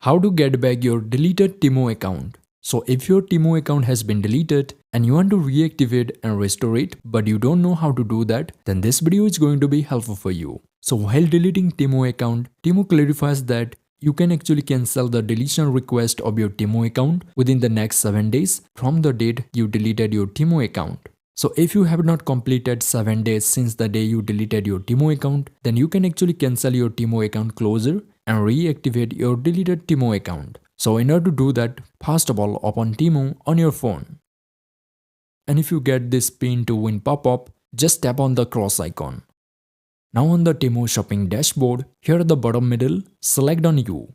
How to get back your deleted Temu account. So if your Temu account has been deleted and you want to reactivate and restore it but you don't know how to do that, then this video is going to be helpful for you. So while deleting Temu account, Temu clarifies that you can actually cancel the deletion request of your Temu account within the next 7 days from the date you deleted your Temu account. So if you have not completed 7 days since the day you deleted your Temu account, then you can actually cancel your Temu account closure and reactivate your deleted Temu account. So in order to do that, first of all open Temu on your phone. And if you get this pin to win pop-up, just tap on the cross icon. Now on the Temu shopping dashboard, here at the bottom middle, select on you.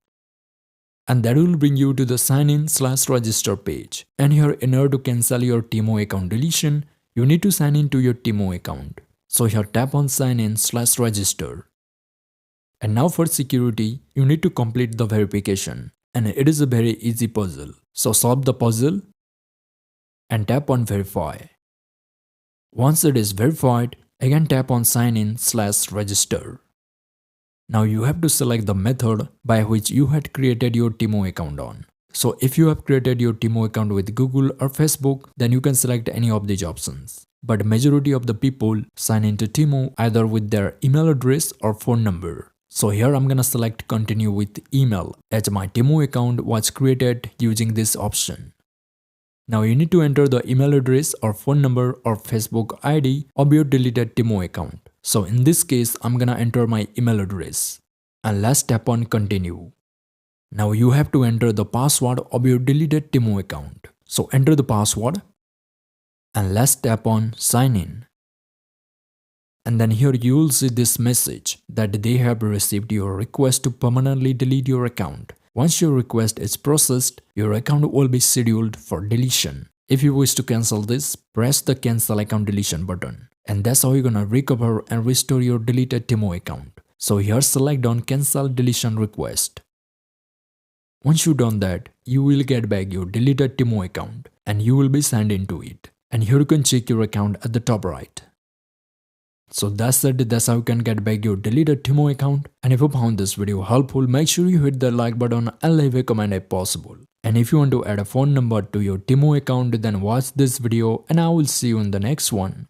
And that will bring you to the sign in/register page. And here in order to cancel your Temu account deletion, you need to sign in to your Temu account. So here tap on sign in/register. And now for security, you need to complete the verification. And it is a very easy puzzle. So solve the puzzle and tap on verify. Once it is verified, again tap on sign in/register. Now you have to select the method by which you had created your Temu account on. So if you have created your Temu account with Google or Facebook, then you can select any of these options. But majority of the people sign into Temu either with their email address or phone number. So here I'm gonna select continue with email as my Temu account was created using this option. Now you need to enter the email address or phone number or Facebook ID of your deleted Temu account. So in this case, I'm gonna enter my email address. And let's tap on continue. Now you have to enter the password of your deleted Temu account. So enter the password and let's tap on sign in. And then here you will see this message that they have received your request to permanently delete your account. Once your request is processed, your account will be scheduled for deletion. If you wish to cancel this, press the cancel account deletion button. And that's how you're gonna recover and restore your deleted Temu account. So here select on cancel deletion request. Once you've done that, you will get back your deleted Temu account and you will be signed into it. And here you can check your account at the top right. So that's it, that's how you can get back your deleted Temu account. And if you found this video helpful, make sure you hit the like button and leave a comment if possible. And if you want to add a phone number to your Temu account, then watch this video and I will see you in the next one.